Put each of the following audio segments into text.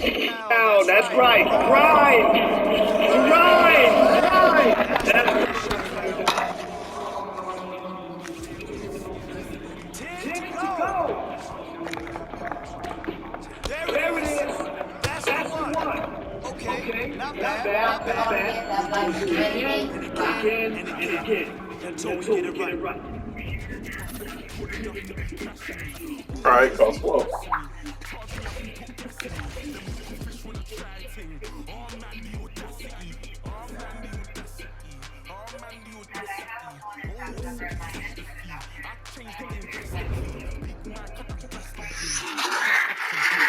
Down, that's right. Grind! Grind! Grind! That's Ten to go! There it is! That's the one! Okay, not bad. And again. Until we get it right. All right, cost flow.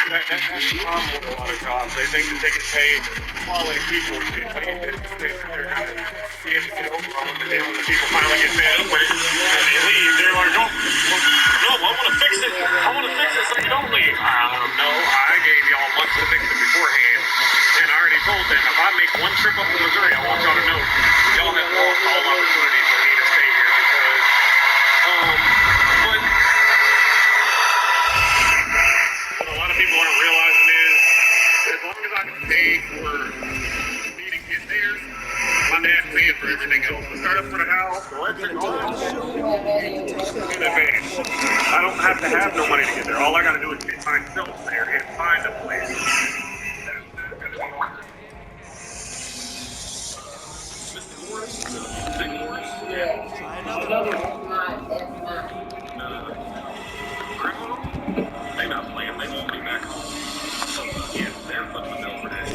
That's the problem with a lot of jobs. They think that they can pay quality people. They're kind of get overwhelmed, and then when the people finally get fed up with it, and they leave, they're like, no, I want to fix it. I want to fix it so you don't leave. No, I gave y'all months to fix it beforehand, and I already told them if I make one trip up to Missouri, I want y'all to know y'all have lost all opportunities for me to stay here because, but what a lot of people aren't realizing is, as long as I can pay for me to get there, my dad's paying for everything else. The startup for the house, the electric, all that shit in advance. I don't have to have no money to get there. All I got to do is get myself there and find a place. Criminal? They not playing. They won't be back home. Yeah, they're fucking the bill for that.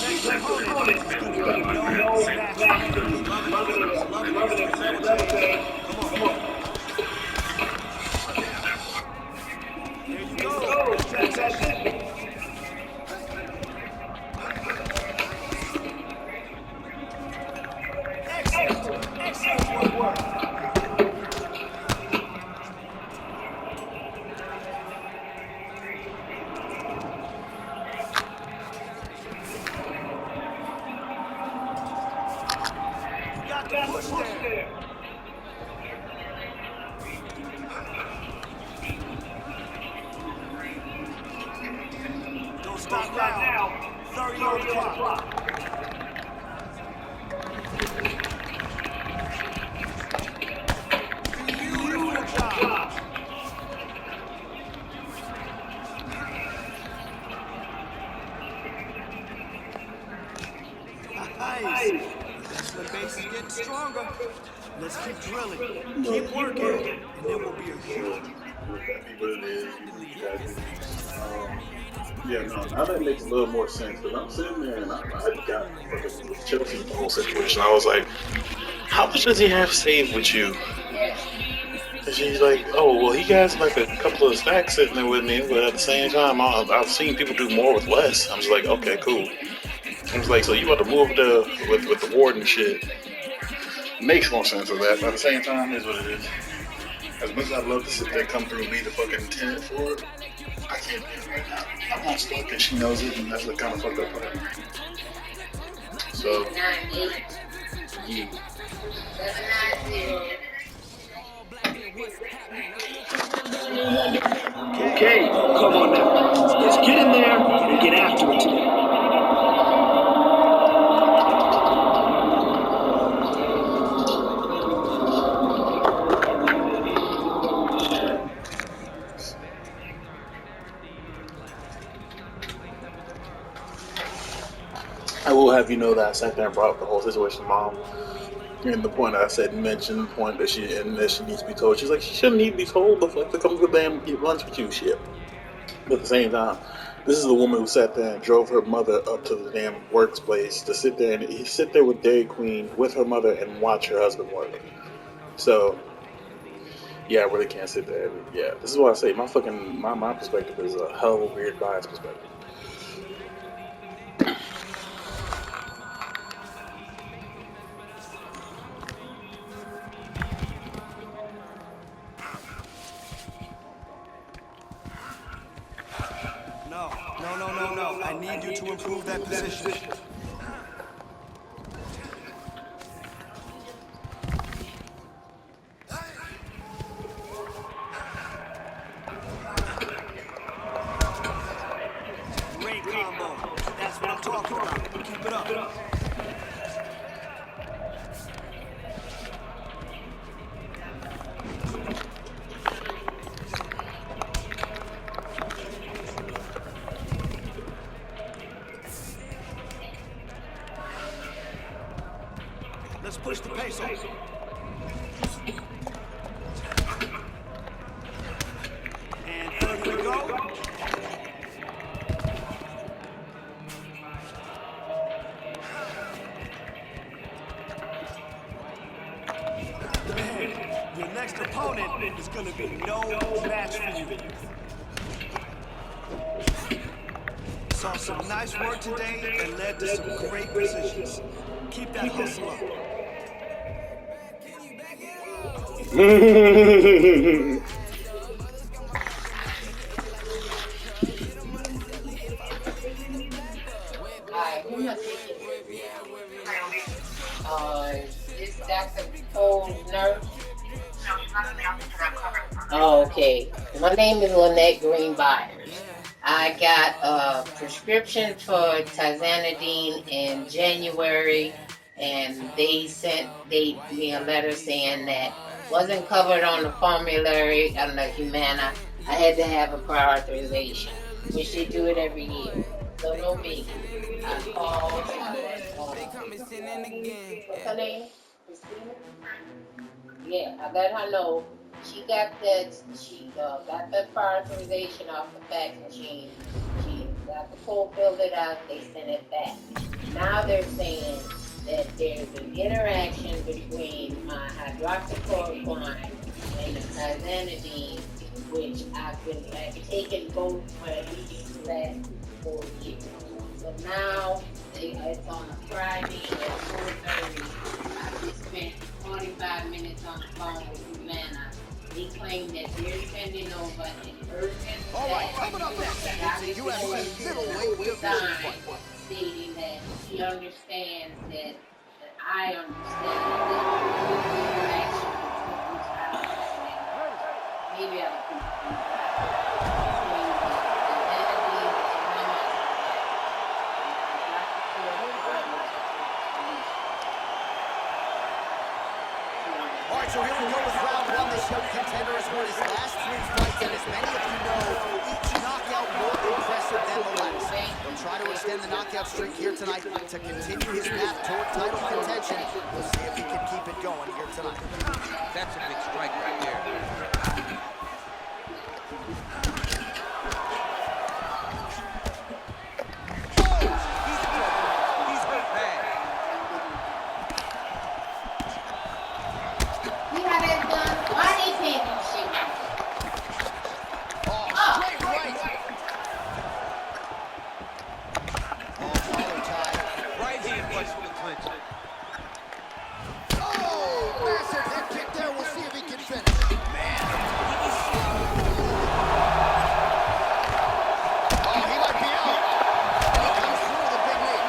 There you go. Transition. Excellent work. Got push there. Don't stop now. 30 on the clock. Beautiful job. Nice. The base is getting stronger. Let's keep drilling, keep working, and then we'll be a huge. Yeah, no, now that makes a little more sense because I'm sitting there and I got fucking with Chelsea the whole situation. I was like, how much does he have saved with you? And she's like, oh, well, he has like a couple of stacks sitting there with me, but at the same time, I've seen people do more with less. I'm just like, okay, cool. I was like, so you about to move with the ward and shit. Makes more sense of that, but at the same time, is what it is. As much as I'd love to sit there, come through and be the fucking tenant for it, I can't do it right now. I'm on stuck and she knows it, and that's the kind of fucked up part. So, yeah. Okay, come on now. Let's get in there and get after it today. I will have you know that I sat there and brought up the whole situation to Mom. And the point I said, mentioned the point that she needs to be told. She's like, she shouldn't need to be told. The fuck to come to the damn eat lunch with you, shit. But at the same time, this is the woman who sat there and drove her mother up to the damn workplace to sit there with Dairy Queen with her mother and watch her husband work. So, yeah, I really can't sit there. Yeah, this is why I say my perspective is a hell of a weird biased perspective. No. I need you to improve that position. Great combo. That's what I'm talking about. Keep it up. Let's push the pace on. And 30 to go. Man, your next opponent is gonna be no match for you. Saw some nice work today and led to some great positions. Keep that hustle up. This Dr. Cole's nurse. Oh, okay. My name is Lynette Green Byers. I got a prescription for tizanidine in January, and they sent me a letter saying that wasn't covered on the formulary on the Humana. I had to have a prior authorization, which they do it every year. So no biggie. I called. What's her name? Christina? Yeah, I let her know. She got that. She got that prior authorization off the fax machine. She got the code, filled it out. They sent it back. Now they're saying that there's an interaction between my hydroxychloroquine and the tizanidine, which I've taken both for at least the last 4 years. So now it's on a Friday at 4:30. I just spent 45 minutes on the phone with Humana. They claim that they're sending over an urgent Coming up next, it's a UFC middleweight division fight. stating that he understands that I understand that the interaction between maybe I'll Alright, so here we go with round one. This young contender has won his last 3 fights, and as many of you know, each knockout more impressive than the last. He'll try to extend the knockout streak here tonight to continue his path toward title contention. We'll see if he can keep it going here tonight. That's a big strike right there. He's hurt bad. see how that's done? Why they paying them shit? Straight right. Collar tie. Right hand punch for the clinch. Massive head kick there. We'll see if he can finish. He might be out. And he comes through with a big knee.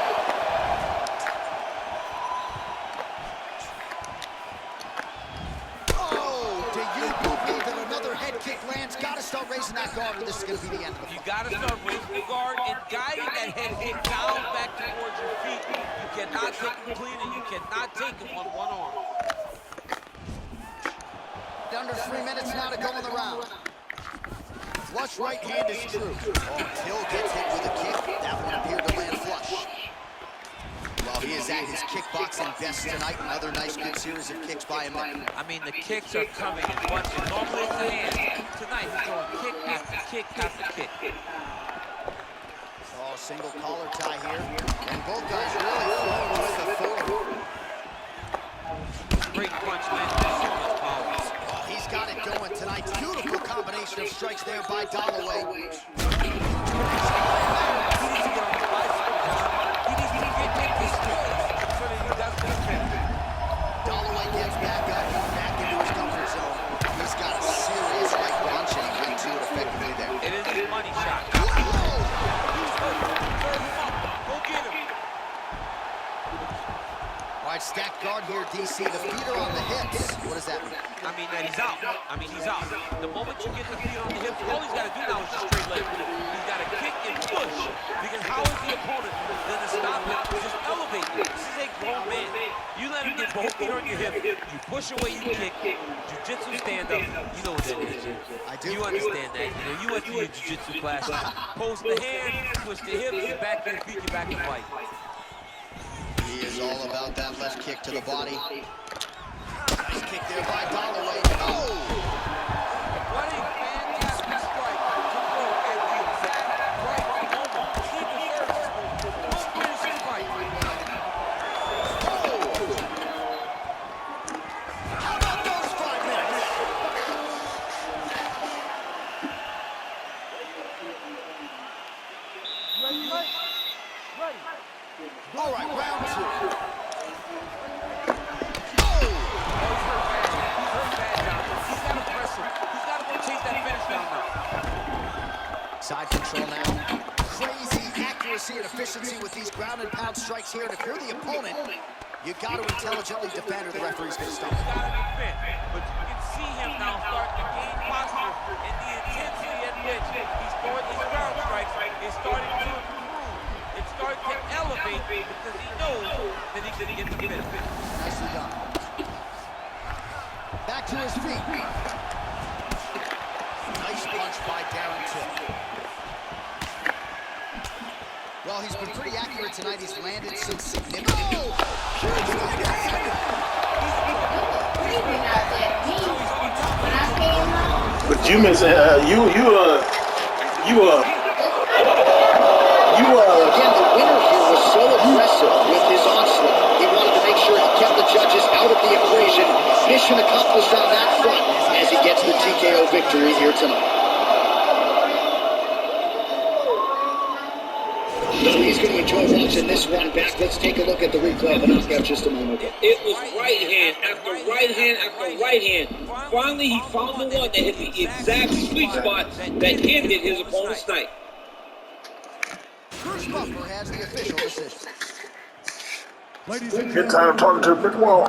Do you believe that another head kick lands? Gotta start raising that guard, or this is gonna be the end of the You fight. gotta start raising the guard and guiding that head kick down back towards your feet. You cannot take him clean and you cannot take him on one arm. Under 3 minutes now to go in the round. Flush right hand is true. Till gets hit with a kick. That one appeared to land flush. Well, he is at his kickboxing best tonight. Another nice, good series of kicks by him. I mean, the kicks are coming in bunches. Normally it's the hand. Tonight he's throwing kick after kick after kick. Single collar tie here. And both guys really flowing with authority. Great punch, man. So much power. He's got it going tonight. Beautiful combination of strikes there by Dalloway. He needs to get on the bicycle, John. He needs to get this straight. So that he does this thing. Dalloway gets back up, back into his comfort zone. He's got a serious right punch, and he went to it effectively there. It is a money shot. All right, stacked guard guard here, DC. The feet are on the hips. What does that mean? I mean that he's out. He's out. The moment you get the feet on the hips, all he's got to do now is just straight leg. He's got to kick and push. Because how is the opponent going to stop him? Just elevate. This is a grown man. You let him get both feet on your hip. You push away, you kick. Jiu-jitsu stand-up. You know what that is. I do. You understand that. You know, you went through your jiu-jitsu class. Post the hand, twist the hips, you're back to the feet, you're back to fight. He is all about that left kick to the body. Nice kick there by Holloway. Oh! What a fantastic strike to throw at the exact right moment. Keep it first. Don't finish his fight. Oh! How about those 5 minutes? Ready. All right, round 2. Side control now. Crazy accuracy and efficiency with these ground and pound strikes here. And if you're the opponent, you got to intelligently defend or the referee's going to stop. But you can see him now starting to gain posture, and the intensity at which he's throwing these ground strikes is starting to improve. It's starting to elevate because he knows that he can get the finish. Nicely done. Back to his feet. Nice punch by Darren Till. Well, he's been pretty accurate tonight. He's landed some significant... Oh! But you missing? Again, the winner here was so aggressive with his onslaught. He wanted to make sure he kept the judges out of the equation. Mission accomplished on that front as he gets the TKO victory here tonight. So he's going to enjoy watching this one back. Let's take a look at the replay of the knockout just a moment ago. It was right hand after right hand after right hand. Finally, he found the one that hit the exact sweet spot that ended his opponent's night. Bruce Buffer has the official decision. Get tired of talking to a brick wall.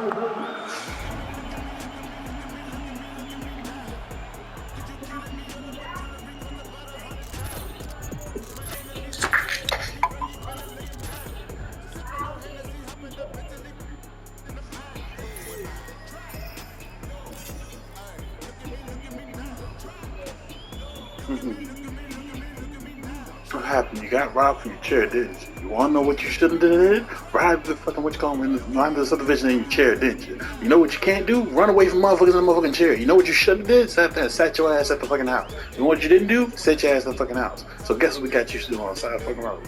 What happened? You got robbed from your chair, didn't you? You wanna know what you shouldn't have did? Ride the fucking ride the subdivision in your chair, didn't you? You know what you can't do? Run away from motherfuckers in the motherfucking chair. You know what you shouldn't have did? Sat your ass at the fucking house. You know what you didn't do? Sit your ass at the fucking house. So guess what we got you to do on the side of the fucking road?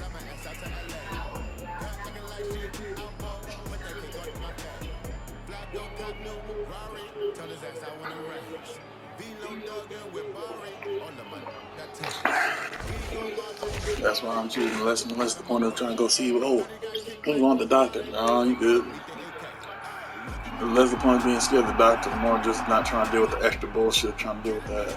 That's why I'm choosing less and less the point of trying to go see what, oh, you want the doctor. No, you good. The less the point of being scared of the doctor, the more just not trying to deal with the extra bullshit, trying to deal with that.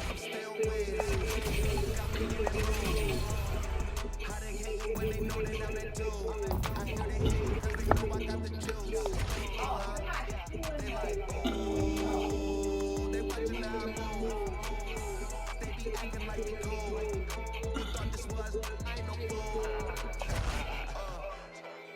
I'm still with. Got me in that mood. How they hate when they know that I'm that dude. I hear they hate cause they know I got the juice. They like, oh, they watching how I move. They be acting like they cool. You thought this was, I ain't no fool.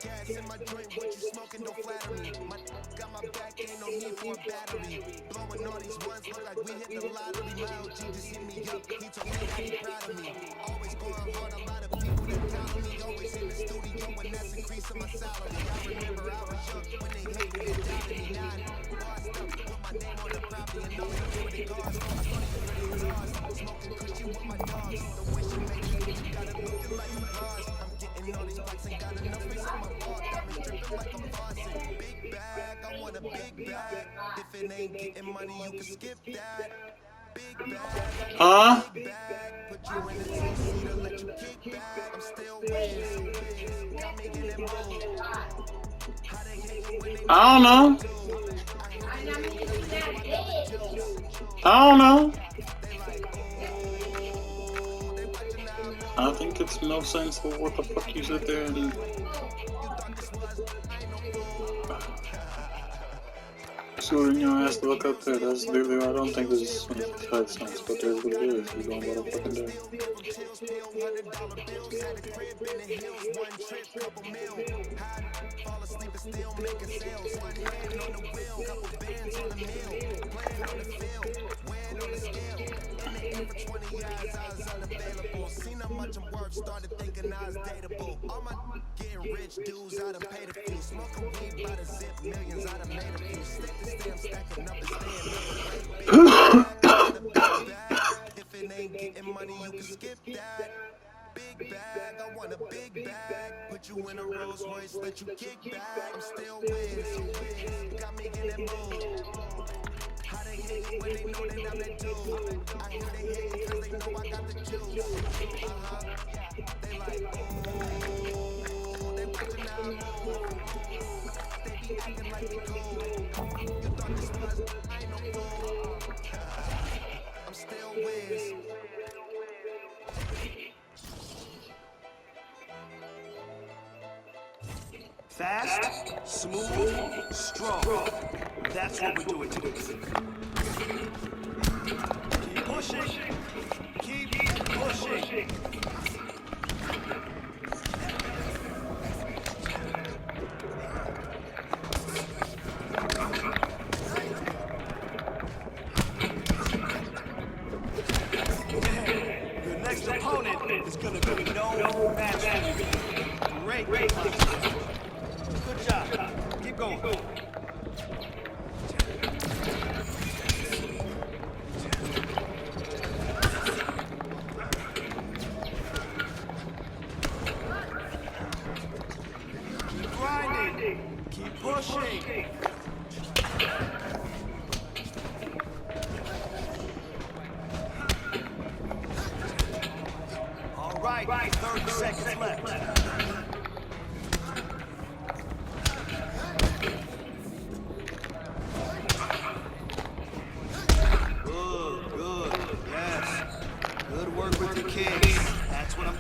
Gas in my joint, what you smoking don't flatter me. My got my back, ain't no need for a battery. Blowing all these ones, look like we hit the lottery. My OG just hit me up, he told me that he proud of me. Always going hard, a lot of people that count on me. Always in the studio, and that's increasing my salary. I remember I was young when they hated and doubted me. Now I bossed up, put my name on the property and know it for the cars. I saw these pretty guitars, smoking cushion with my dogs. The way she makes it, you got it looking like a bars. I'm getting all these plaques and got enough space on my wall. Got me dripping like a faucet. Big bag, I want a big bag. If it ain't getting money, you can skip that. Big bag, big bag. Put you in the two-seater, let you kick back. I'm still with. Got me in that mood. How they hate when they I don't know. I don't know. I think it's no sense for what the fuck you sit there and shooting your ass to look up there. That's literally, I don't think this is tight sense, but there's what it is. You're going about a fucking day. Fall asleep and still making sales. One hand on the wheel, couple bands on the mill. Playing on the field, weighing on the scale. In the air for 20 years, I was unavailable. Seen how much I'm worth, started thinking I was dateable. All my getting rich dudes, I done paid a few. Smoking weed by the zip, millions, I done made a few. Stick to stay, I'm stacking up and staying up. Big bag, if it ain't getting money, you can skip that. Big bag, I want a big bag. Put you in a Rolls Royce, let you kick back. I'm still with. Got me in that mood. How they hate when they know that I'm that dude. I hear they hate cause they know I got the juice. They like, oh, they watching how I move. They be acting like they cool. You thought this was, I ain't no fool. I'm still with. Fast, smooth, strong. That's what we're doing today. Keep pushing. Keep pushing. Your next opponent is going to be no match for you. Great. Good job. Keep going. Keep grinding. Keep pushing. All right, 30 seconds left.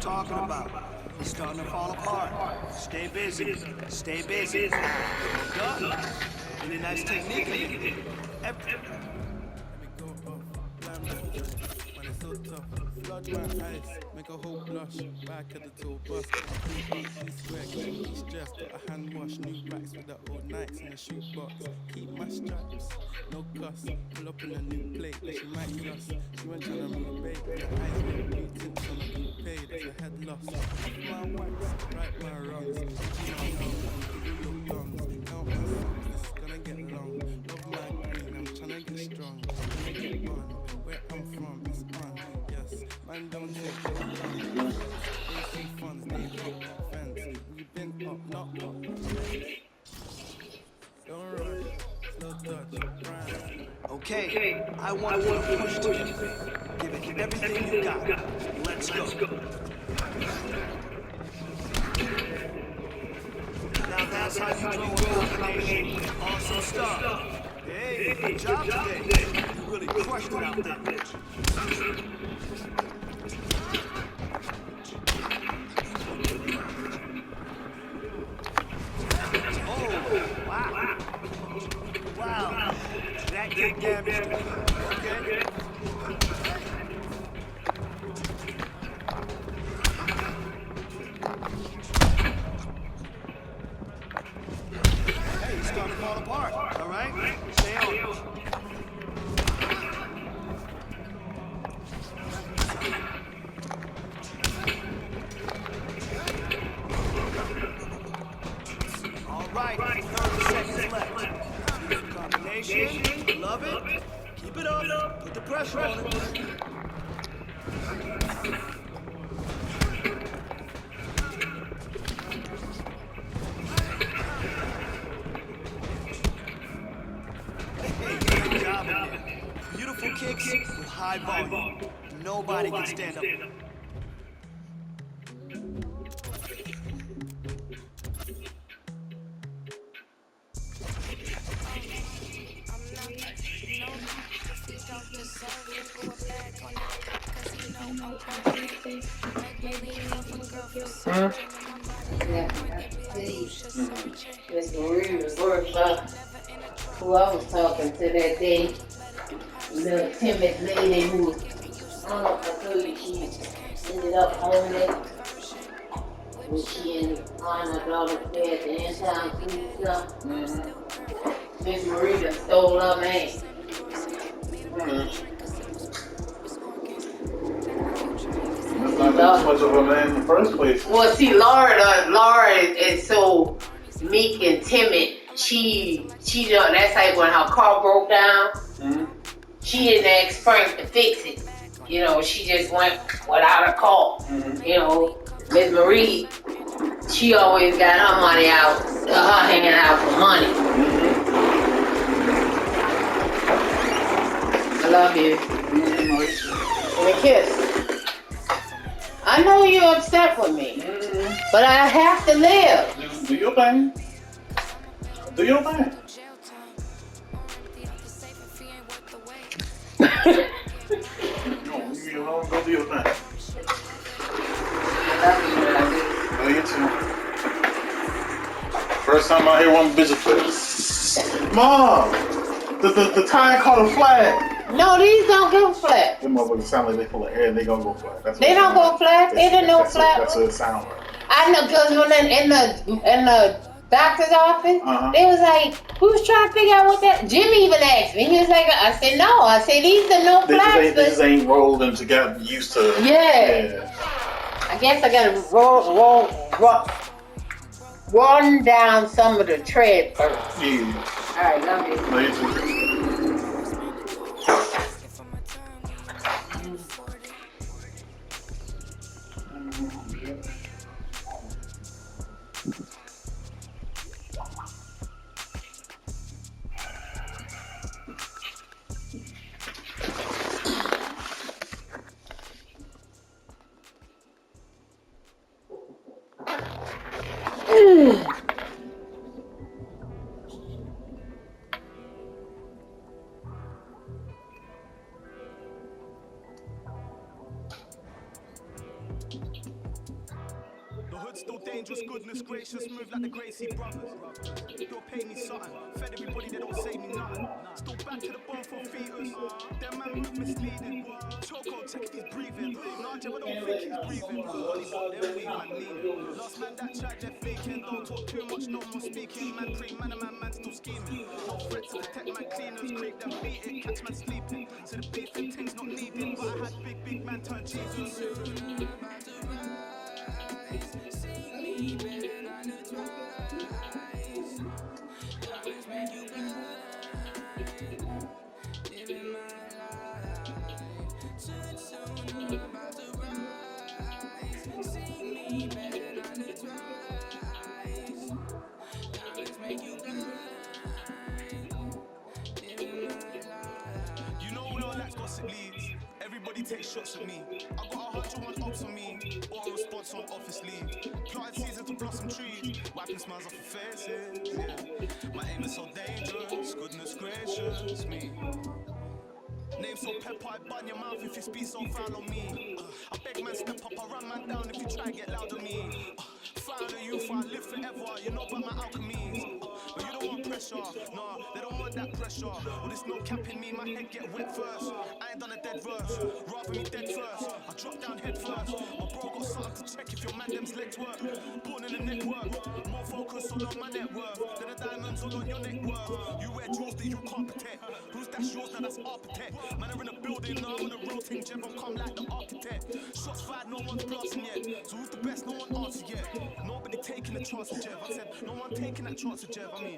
Talking about. It's starting to fall apart. Stay busy. Stay busy. Good. Really nice technique. Flood my eyes, make a whole blush. Back at the tour bus. East dress, got a hand wash. New backs with the old nights in the shoebox. Keep my stripes, no cuss. Pull up in a new plate that she might gloss. She went trying to make bake with her eyes with new tints on a blue pay. That's a head loss. My wax, right my wrongs. Real guns, count my songs. This is gonna get long. Love my green, I'm trying to get strong. Make it on, where I'm from, it's on. Man don't take no fun. They see funds, they hate fans. We've been up, not up. Don't rush, slow touch, grind. Okay, I want you to push together. Give it everything you got. Let's go. Now that's how you do a combination. Awesome stuff. Hey, good job today. really crushed it out there. Oh, wow. Wow. That did damage. Okay. Hey, he's starting to fall apart. All right? Stay on it. All right, 30 seconds left. Combination, love it. Keep it up. Put the pressure on it. Hey, good job again. Beautiful kicks with high volume. Nobody can stand up. Yeah, Miss Marie was worried about who I was talking to that day. Little timid lady who, I don't know if I told you, she ended up homeless. When she and her daughter stayed at the in-town food stuff. Miss Marie done stole her man. That's not too much of a man in the first place. Well, see, Laura is so meek and timid. She don't. That's like when her car broke down. She didn't ask Frank to fix it. You know, she just went without a call. You know, Miss Marie, she always got her money out, her hanging out for money. I love you. And a kiss. I know you're upset with me, but I have to live. Just do your thing. Do your thing. Go do your thing. I love you. Oh, you too. First time I hear one bitch Mom, the tire caught a flat. No, these don't go flat. Them motherfuckers sound like they full of air and they gonna go flat. They don't go flat. They don't know flat. That's what it sounds like. I know, because when in the doctor's office, they was like, who's trying to figure out what that? Jimmy even asked me. He was like, I said, no. I said, these are no flats. They just ain't rolled and to get used to. Yeah. I guess I gotta run down some of the tread first. Yeah. All right, love you. No, you too. Still dangerous, goodness gracious, move like the Gracie brothers. You'll pay me something, fed everybody, they don't say me nothing. Still back to the bone for fetus. Them man move misleading. Choco, check if he's breathing. Nah, Jeb, I don't think he's breathing. Only what they're weak, man, leaning. Last man that tried, they're faking. Don't talk too much, no more speaking. Man, pre, man still scheming. No threats to protect man, cleaners, creep them, beat it, catch man sleeping. So the beef and things not needed, but I had big man turn Jesus. Everybody takes shots at me. I got 101 ops on me, or a response on office leave. Planted season to blossom trees, wiping smiles off your faces. Yeah. My aim is so dangerous, goodness gracious me. Name so pepper, I bun your mouth if you speak so foul on me. I beg man step up, I run man down if you try get loud on me. Found a youth, I live forever, you know about my alchemies. But you don't want pressure, nah, they don't want that pressure. Well, there's no cap in me, my head get wet first. I ain't done a dead verse, rather me dead first. I drop down head first. My bro got something to check if your man them's legs work. Born in the network, more focus all on my net worth than the diamonds all on your neck worth. You wear jewels that you can't protect. Who's that yours? Now that's architect. Man, are in a building, now I'm on a real thing, Jeff, I'm come like the architect. Shots fired, no one's blasting yet. So who's the best? No one answered yet. Nobody taking the chance of Jeff. I said, no one taking that chance of Jeff. I mean,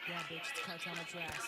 Yeah, bitch, it's cartel address.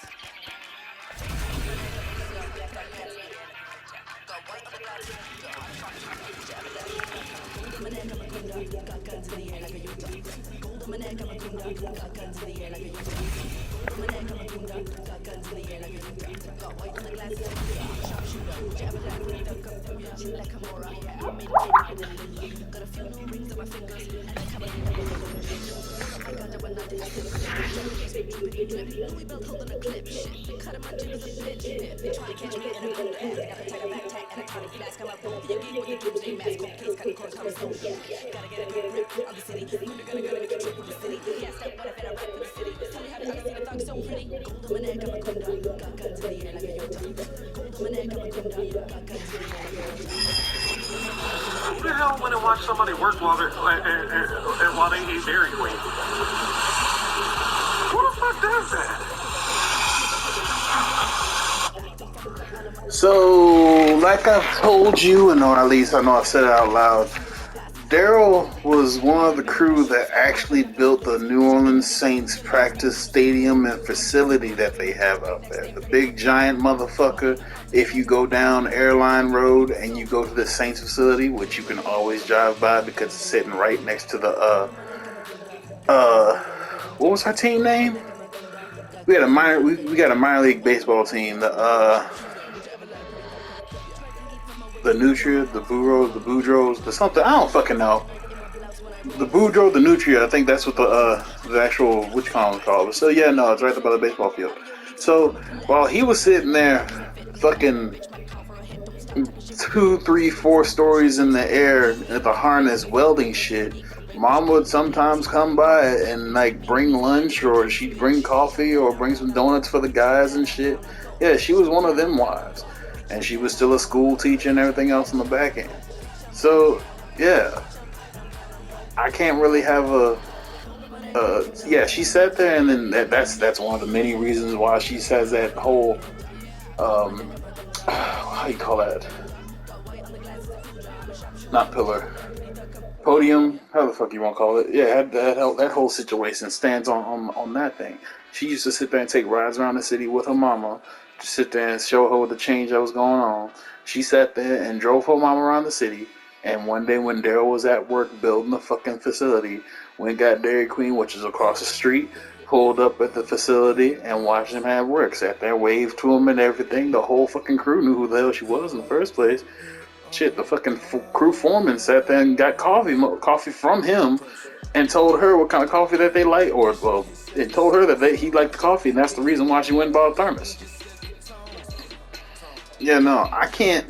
Who the hell went and watched somebody work while they eat Dairy Queen? Who the fuck does that? So, like I've told you, and or at least I know I've said it out loud, Daryl was one of the crew that actually built the New Orleans Saints practice stadium and facility that they have out there. The big giant motherfucker. If you go down Airline Road and you go to the Saints facility, which you can always drive by because it's sitting right next to the what was our team name? We got a minor league baseball team. The Nutria, the Burros, the Boudreaux, the something, I don't fucking know. The Boudreaux, the Nutria, I think that's what the actual, which column is called. So yeah, no, it's right there by the baseball field. So while he was sitting there fucking 2, 3, 4 stories in the air at the harness welding shit, Mom would sometimes come by and like bring lunch, or she'd bring coffee or bring some donuts for the guys and shit. Yeah, she was one of them wives. And she was still a school teacher and everything else on the back end. So, yeah. I can't really have yeah, she sat there, and then that's one of the many reasons why she says that whole, how do you call that? Not pillar. Podium? How the fuck you want to call it? Yeah, that whole situation stands on that thing. She used to sit there and take rides around the city with her mama, to sit there and show her the change that was going on. She sat there and drove her mom around the city, and one day when Daryl was at work building the fucking facility, went got Dairy Queen, which is across the street, pulled up at the facility and watched him have work. Sat there, waved to him and everything. The whole fucking crew knew who the hell she was in the first place. Shit, the fucking crew foreman sat there and got coffee from him and told her what kind of coffee that they like, or, well, it told her that he liked the coffee, and that's the reason why she went and bought a thermos. Yeah, no, I can't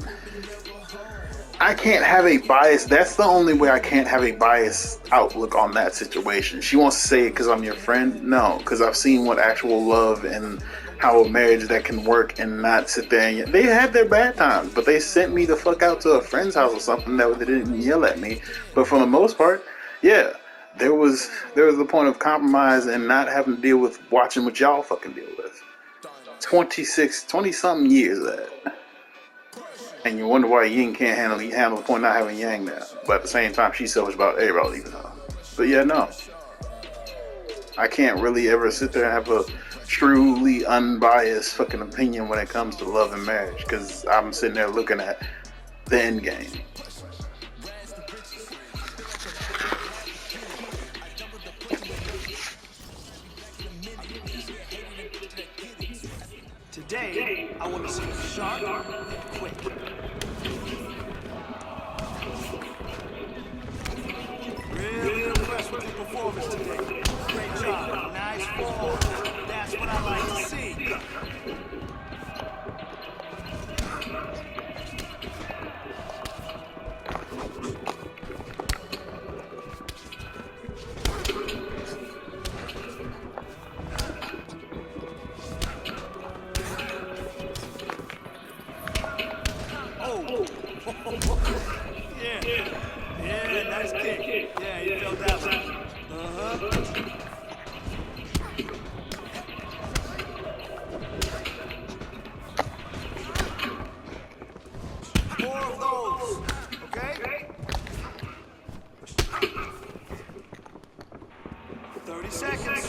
have a bias. That's the only way I can't have a biased outlook on that situation. She wants to say it because I'm your friend. No, because I've seen what actual love and how a marriage that can work and not sit there and they had their bad times, but they sent me the fuck out to a friend's house or something that they didn't yell at me. But for the most part, yeah, there was the point of compromise and not having to deal with watching what y'all fucking deal with. 20-something years of that. And you wonder why Ying can't handle the point not having Yang now. But at the same time, she's selfish about everybody leaving her. But yeah, no. I can't really ever sit there and have a truly unbiased fucking opinion when it comes to love and marriage. Because I'm sitting there looking at the end game. Today, I want to see you sharp and quick. Really impressed with your performance today. Great job. Nice form. That's what I like to see. Yeah, nice kick. Yeah, you felt that one. More of those, okay? 30 seconds.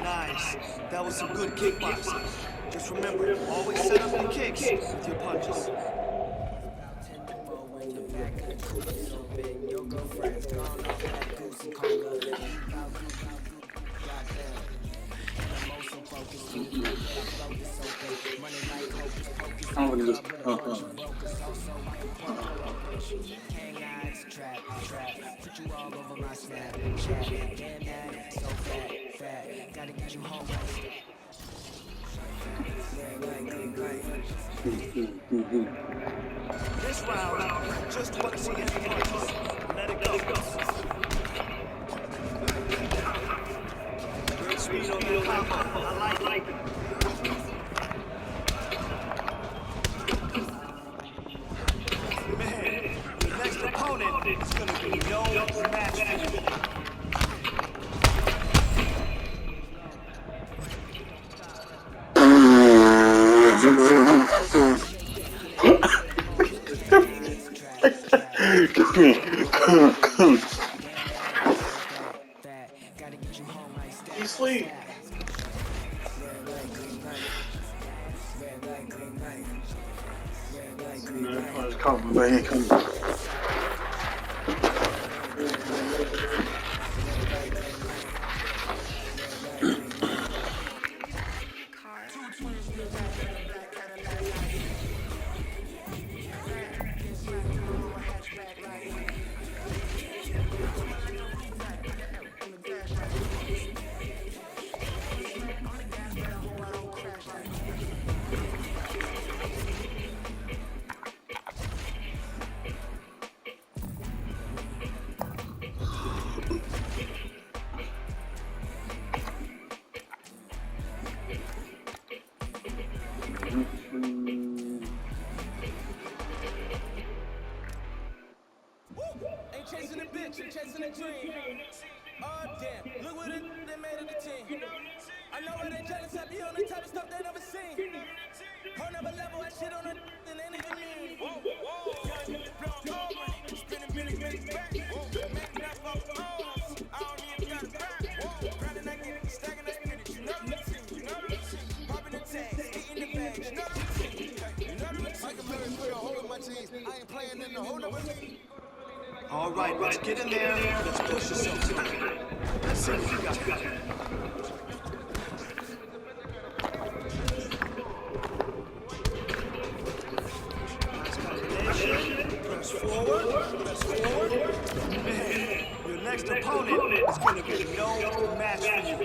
Nice. That was some good kickboxing. Just remember, always set up your kicks with your punches. This round, just want to see any punches. Let it go. Great speed on that combo. I like it. Man, your next opponent is going to be no match for you. You sleep. Ain't chasing a bitch, I'm chasing a dream. Oh damn, look what they made of the team. I know why they jealous, I be on the type of stuff they never seen. Whole nother level, I shit on it, and ain't even mean. Young niggas blowing cold money, spinning millions back. Making up off the arms, I don't even got a back. Grinding, I get it, stacking, I spin it, you know the routine, you know the routine. Popping the tags, eating the bags, you know the routine, you know the routine. I can play put a hole in my jeans, I ain't playing in the whole nother league. All right, let's get in there. Let's push yourself tonight. Let's see what you got. Nice combination. Press forward. Man, your next opponent is going to be no match for you.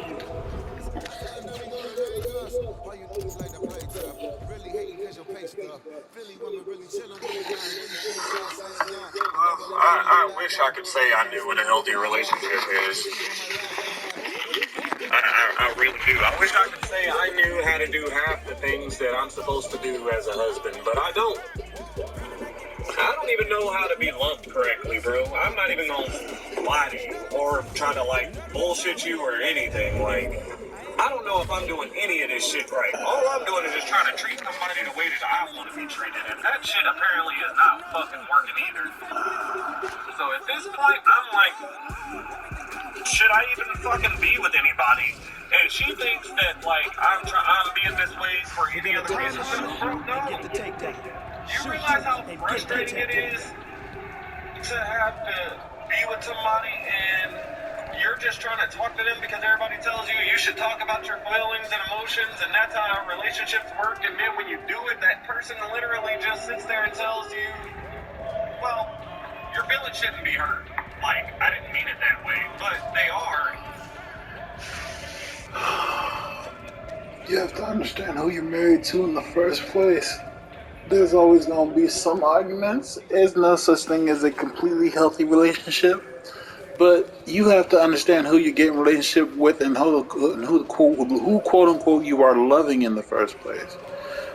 Why you niggas like to play tough? Really hating cause your pace stuff. Philly women really chillin' with you. I wish I could say I knew what a healthy relationship is. I I really do. I wish I could say I knew how to do half the things that I'm supposed to do as a husband, but I don't. I don't even know how to be loved correctly, bro. I'm not even gonna lie to you or try to, like, bullshit you or anything. Like, I don't know if I'm doing any of this shit right. All I'm doing is just trying to treat somebody the way that I want to be treated, and that shit apparently is not fucking working either. So at this point, I'm like, should I even fucking be with anybody? And she thinks that, like, I'm being this way for any other reason. No. Get the takedown. You realize how frustrating it is to have to be with somebody and you're just trying to talk to them because everybody tells you should talk about your feelings and emotions, and that's how relationships work. And then when you do it, that person literally just sits there and tells you, well, your feelings shouldn't be hurt. Like, I didn't mean it that way, but they are. You have to understand who you're married to in the first place. There's always going to be some arguments. There's no such thing as a completely healthy relationship. But you have to understand who you're getting a relationship with and who quote unquote you are loving in the first place.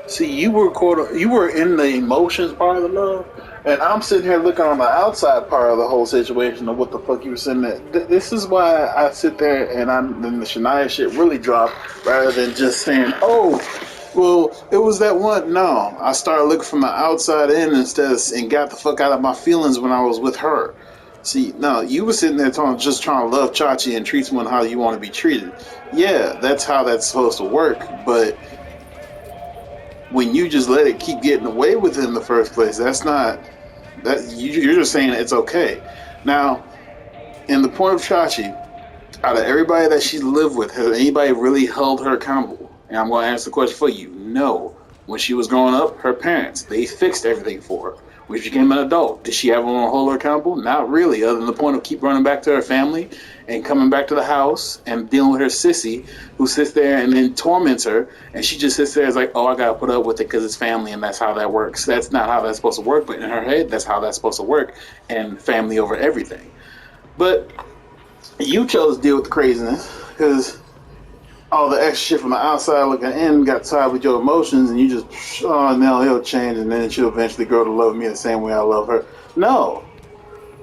See, you were in the emotions part of the love, and I'm sitting here looking on the outside part of the whole situation of what the fuck you were sitting there. This is why I sit there and then the Shania shit really dropped rather than just saying, oh, well, it was that one. No, I started looking from the outside in instead and got the fuck out of my feelings when I was with her. See, no, you were sitting there just trying to love Chachi and treat someone how you want to be treated. Yeah, that's how that's supposed to work, but when you just let it keep getting away with it in the first place, that's not, you're just saying it's okay. Now, in the point of Chachi, out of everybody that she lived with, has anybody really held her accountable? And I'm going to answer the question for you. No. When she was growing up, her parents, they fixed everything for her. When she became an adult, did she have one to hold her accountable? Not really, other than the point of keep running back to her family and coming back to the house and dealing with her sissy who sits there and then torments her, and she just sits there and is like, oh, I gotta put up with it because it's family and that's how that works. That's not how that's supposed to work, but in her head, that's how that's supposed to work, and family over everything. But you chose to deal with the craziness because all the extra shit from the outside looking in got tied with your emotions, and you just, oh, now he'll change, and then she'll eventually grow to love me the same way I love her. No,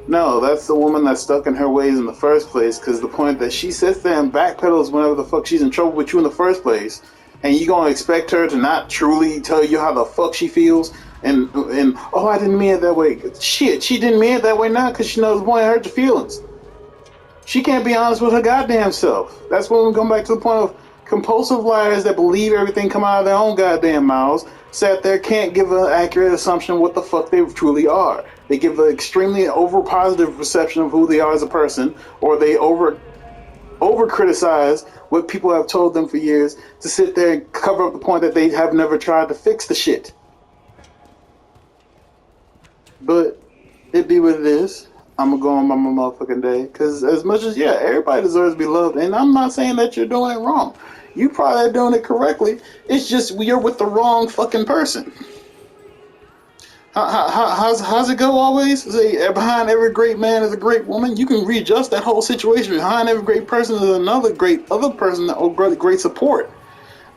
that's the woman that's stuck in her ways in the first place, because the point that she sits there and backpedals whenever the fuck she's in trouble with you in the first place, and you gonna expect her to not truly tell you how the fuck she feels, and oh, I didn't mean it that way. Shit, she didn't mean it that way now because she knows boy, it hurt your feelings. She can't be honest with her goddamn self. That's when we come back to the point of compulsive liars that believe everything come out of their own goddamn mouths, sat there, can't give an accurate assumption of what the fuck they truly are. They give an extremely over-positive perception of who they are as a person, or they over-criticize what people have told them for years to sit there and cover up the point that they have never tried to fix the shit. But it be what it is. I'm gonna go on my motherfucking day, because as much as, yeah, everybody deserves to be loved, and I'm not saying that you're doing it wrong. You probably are doing it correctly. It's just you're with the wrong fucking person. How's it go always? Say, behind every great man is a great woman. You can readjust that whole situation. Behind every great person is another great other person or great support.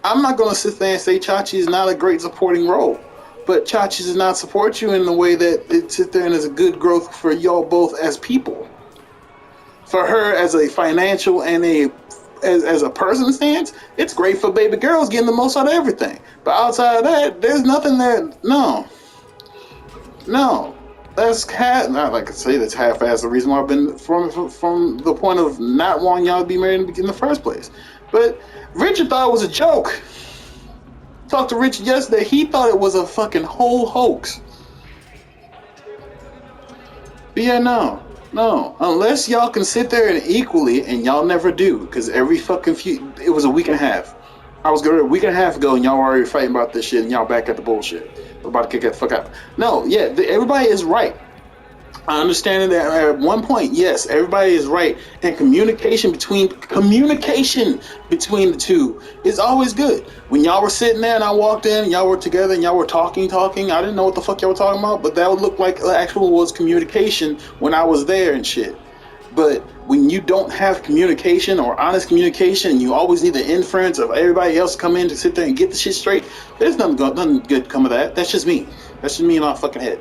I'm not gonna sit there and say Chachi is not a great supporting role. But Chachi does not support you in the way that it sits there and is a good growth for y'all both as people. For her as a financial and as a person stance, it's great for baby girls getting the most out of everything. But outside of that, there's nothing there. No. That's not like I say that's half-assed the reason why I've been from the point of not wanting y'all to be married in the first place. But Richard thought it was a joke. Talked to Richard yesterday. He thought it was a fucking whole hoax. But yeah, no. Unless y'all can sit there and equally, and y'all never do, because every fucking it was a week and a half. I was going a week and a half ago, and y'all were already fighting about this shit, and y'all back at the bullshit. We're about to kick that the fuck out. No, yeah, everybody is right. I understand that at one point, yes, everybody is right, and communication between the two is always good. When y'all were sitting there and I walked in and y'all were together and y'all were talking, I didn't know what the fuck y'all were talking about, but that would look like actual was communication when I was there and shit. But when you don't have communication or honest communication, and you always need the inference of everybody else to come in to sit there and get the shit straight, there's nothing good come of that. That's just me. That's just me in my fucking head.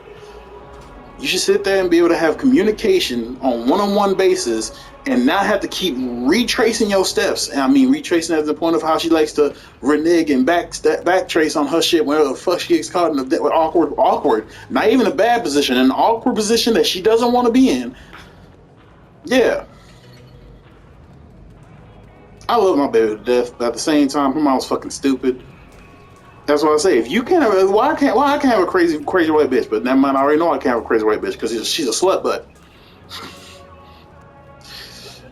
You should sit there and be able to have communication on one-on-one basis and not have to keep retracing your steps. And I mean retracing at the point of how she likes to renege and backtrace on her shit whenever the fuck she gets caught in a awkward, not even a bad position, an awkward position that she doesn't want to be in. Yeah. I love my baby to death, but at the same time, her mom's fucking stupid. That's what I say. If you can't have, why I can't have a crazy white bitch? But never mind, I already know I can't have a crazy white bitch because she's a slut butt.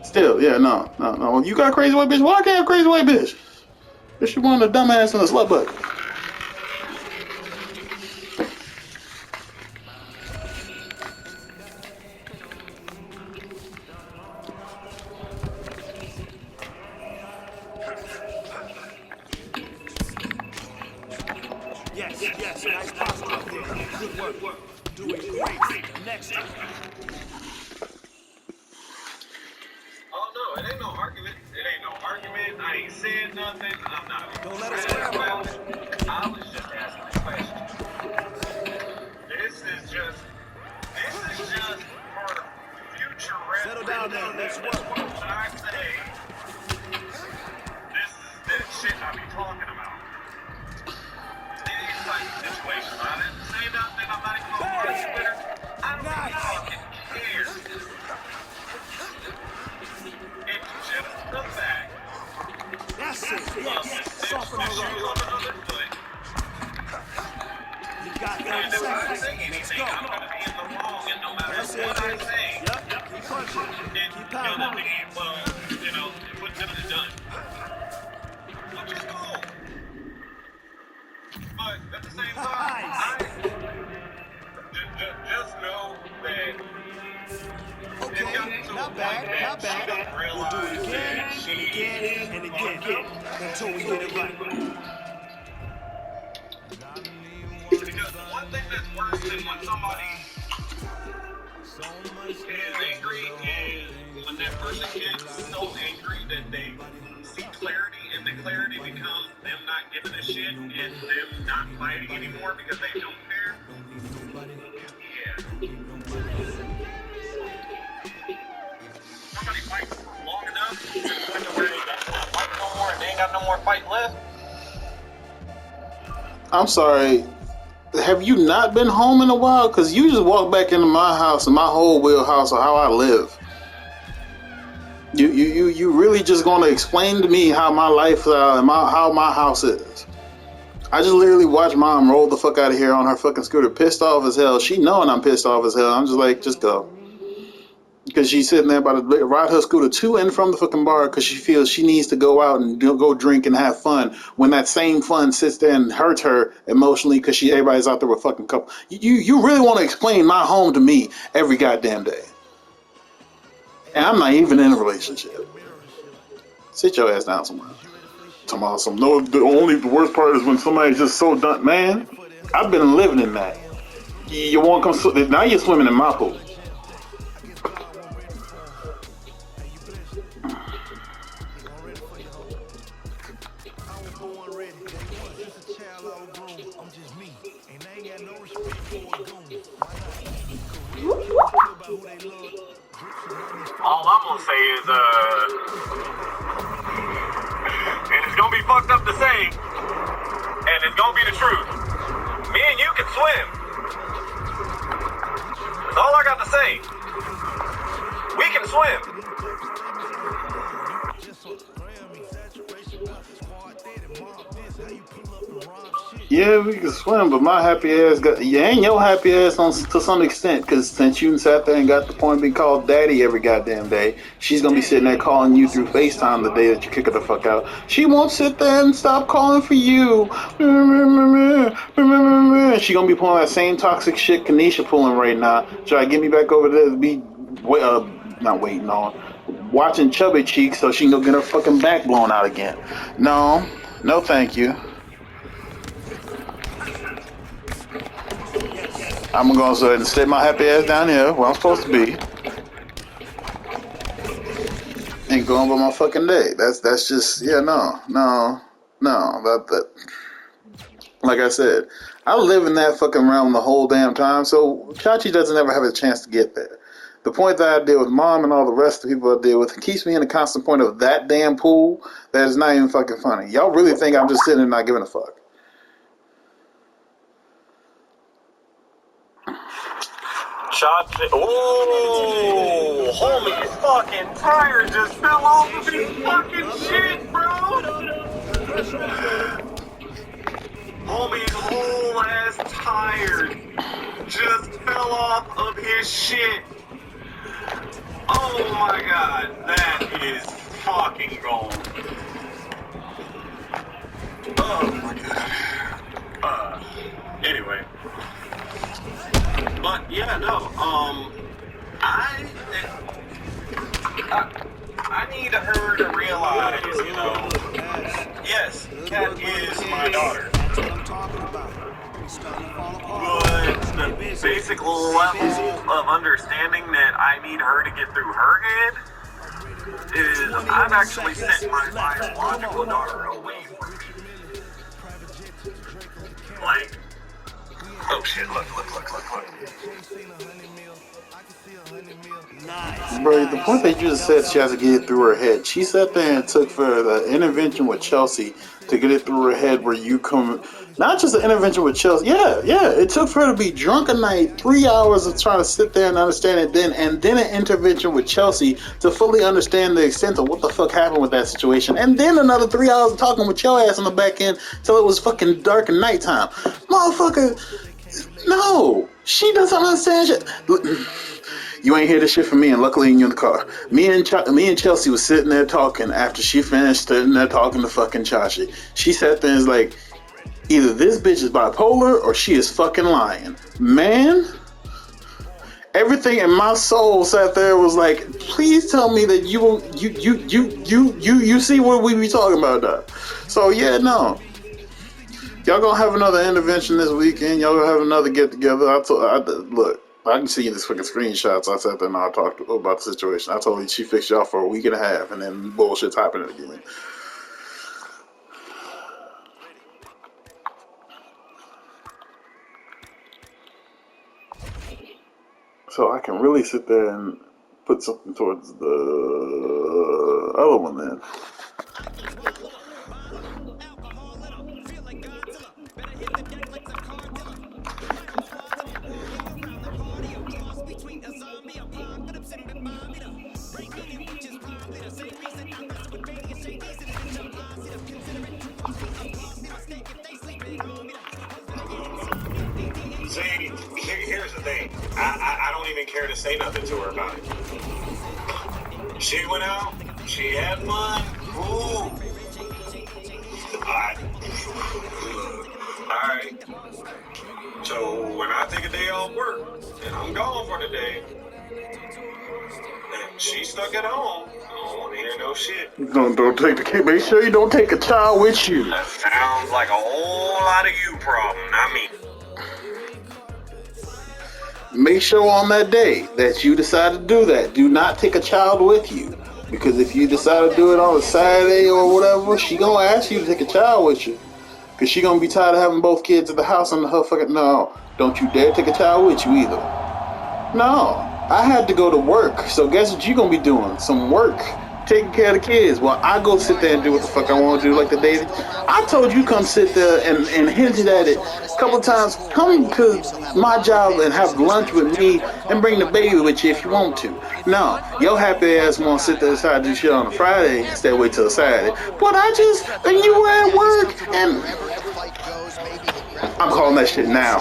Still, yeah, no. If you got a crazy white bitch, why I can't have a crazy white bitch? If she wanted a dumbass and a slut butt. Yes, nice posture up there. Good work. Doing great. Next time. Oh no, it ain't no argument. I ain't saying nothing. I'm not. Don't let us scramble. I was just asking a question. This is just for future reference. Settle down now. Let's work. When I say this is that shit I be talking about. These type of situations. I didn't say nothing. I'm not even on Twitter. I don't fucking care. It's just the fact. That's it. Yes. Soften her up. You got 30 seconds. Let's go. I'm gonna be in the wrong, and no matter That's what it. I say, Yep. Keep punching. Keep pounding. well, what's gonna be done? Which is cool. But at the same time, just know that. Okay, not bad. We'll do it again and again until we get it right. Because one thing that's worse than when somebody is angry is when that person gets so angry that they see clarity, and the clarity becomes them not giving a shit and them not fighting anymore because they don't care. Yeah. Somebody fights long enough to where they don't fight no more and they ain't got no more fight left. I'm sorry. Have you not been home in a while? Because you just walked back into my house and my whole wheelhouse of how I live. You really just going to explain to me how my lifestyle and how my house is? I just literally watched mom roll the fuck out of here on her fucking scooter, pissed off as hell. She knowing I'm pissed off as hell. I'm just like, just go. Because she's sitting there about to ride her scooter to and from the fucking bar because she feels she needs to go out and go drink and have fun when that same fun sits there and hurts her emotionally because everybody's out there with fucking couple. You really want to explain my home to me every goddamn day. And I'm not even in a relationship. Sit your ass down somewhere. No, the worst part is when somebody's just so done. Man, I've been living in that. You want to come, now you're swimming in my pool. All I'm gonna say is, and it's gonna be fucked up to say, and it's gonna be the truth. Me and you can swim. That's all I got to say. We can swim. Yeah, we can swim, but my happy ass and your happy ass to some extent, because since you sat there and got the point of being called daddy every goddamn day, she's gonna be sitting there calling you through FaceTime the day that you kick her the fuck out. She won't sit there and stop calling for you. She gonna be pulling that same toxic shit Kanisha pulling right now. Try to get me back over there to be not waiting on, watching Chubby Cheeks so she can go get her fucking back blown out again. No, thank you. I'm gonna go ahead and sit my happy ass down here where I'm supposed to be. going by my fucking day. That's just no. That like I said, I live in that fucking realm the whole damn time. So Chachi doesn't ever have a chance to get there. The point that I deal with Mom and all the rest of the people I deal with keeps me in a constant point of that damn pool that is not even fucking funny. Y'all really think I'm just sitting there not giving a fuck? Chachi. Oh, homie, fucking tire just fell off of his fucking shit, bro. Homie's whole ass tire just fell off of his shit. Oh my god, that is fucking gold. Oh my god. Anyway. But yeah, no, I need her to realize, you know, yes, that is my daughter. That's what I'm talking about. It's starting to fall apart. But the basic level of understanding that I need her to get through her head is I've actually sent my biological daughter away from me. Like, oh shit, look. Nice. Bro, the point that you just said she has to get it through her head. She sat there and took for the intervention with Chelsea to get it through her head where you come. Not just the intervention with Chelsea. Yeah. It took for her to be drunk a night, 3 hours of trying to sit there and understand it and then an intervention with Chelsea to fully understand the extent of what the fuck happened with that situation. And then another 3 hours of talking with your ass on the back end till it was fucking dark and nighttime. Motherfucker, no. She doesn't understand shit. You ain't hear this shit from me, and luckily you're in the car. Me and Chelsea was sitting there talking after she finished sitting there talking to fucking Chachi. She sat there and was like, either this bitch is bipolar or she is fucking lying. Man, everything in my soul sat there was like, please tell me that you see what we be talking about now. So yeah, no. Y'all gonna have another intervention this weekend. Y'all gonna have another get together. Look. I can see this fucking screenshots. I sat there and I talked about the situation. I told you she fixed y'all for a week and a half, and then bullshit's happening again. So I can really sit there and put something towards the other one then. See, here's the thing. I don't even care to say nothing to her about it. She went out. She had fun. Ooh. Alright. So when I take a day off work and I'm gone for the day, and she's stuck at home, I don't want to hear no shit. Don't take the kid. Make sure you don't take a child with you. That sounds like a whole lot of you problem, not me. Make sure on that day that you decide to do that, do not take a child with you. Because if you decide to do it on a Saturday or whatever, she gonna ask you to take a child with you. Because she gonna be tired of having both kids at the house and her fucking... No, don't you dare take a child with you either. No, I had to go to work. So guess what you gonna be doing? Some work. Taking care of the kids. Well, I go sit there and do what the fuck I want to do, like the day I told you come sit there and hinted at it a couple times. Come to my job and have lunch with me and bring the baby with you if you want to. No, your happy ass want to sit there and try to do shit on a Friday instead of wait till a Saturday. But and you were at work and I'm calling that shit now.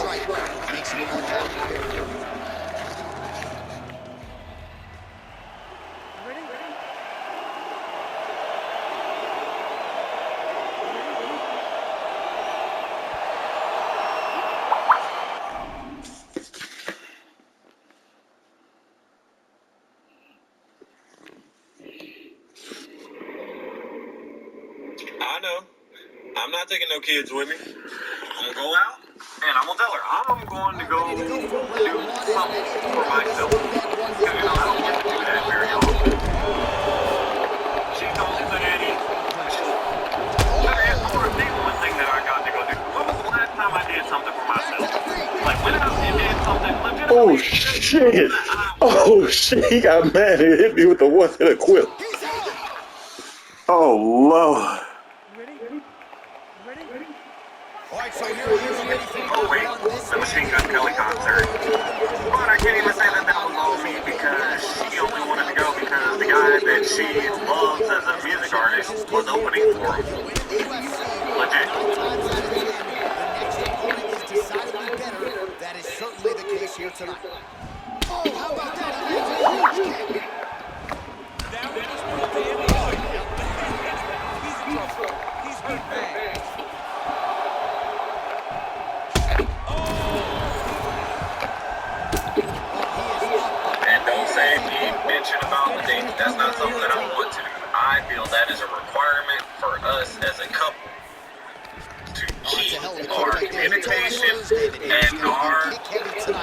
I know. I'm not taking no kids with me. I'm gonna go out and I'm gonna tell her I'm going to go do something for myself. Because I don't get to do that very often. Oh shit! Oh shit! He got mad and hit me with the one-hitter quick. Oh Lord! Alright, so here he is ready for Oh wait, the Machine Gun Kelly concert. But I can't even say that that was all me because she only wanted to go because the guy that she loves as a music artist was opening for him. Legit. 9 times out of 10, the next opponent is decidedly better. That is certainly the case here tonight. Oh, how about that? He lands a huge kick. That one was put to him. He's in trouble. He's hurt bad. And don't say he mentioned about the date. That's not something that I want to do. I feel that is a requirement for us as a couple to keep our communication and our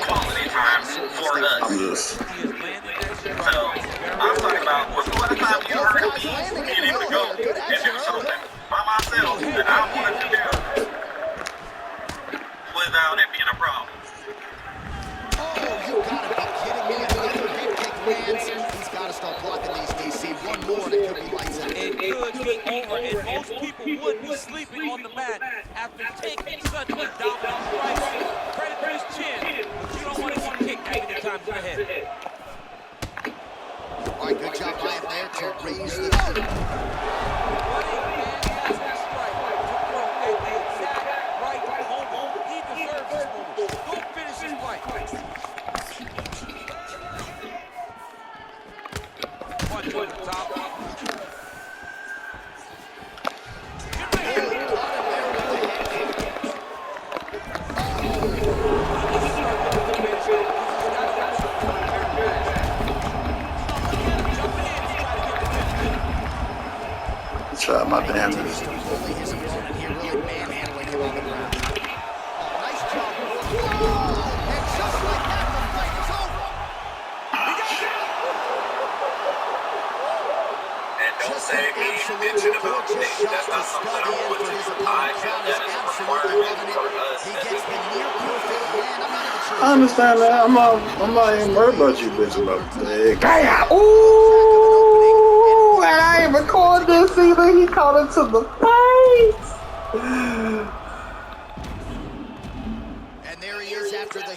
quality time for us. So, I'm talking about what's the last time you heard me being able to go and do something by myself that I wanted to do without it being a problem. Oh, you gotta be kidding me. Another head kick lands. He's gotta start blocking these, DC. One more and it could be lights out. It could be over, and most people would be sleeping on the mat after taking such a dominant strike. Credit to his chin, but you don't want to get kicked that many times in the head. All right, good job by him there to raise the What a fantastic strike to throw at the exact right moment. He deserves this moment. Go finish this fight. Punch on the top. Try my damnedest. his opponent here, really manhandling him on the ground. Oh, nice job. Whoa! And just like that, the fight is over. And don't say me mention about the date. That's not something that I want to do. I feel that is a requirement for us as a I understand that. I'm not even worried about you, bitch. Ooh, and I ain't recording this either. He caught it to the face. And there he is after the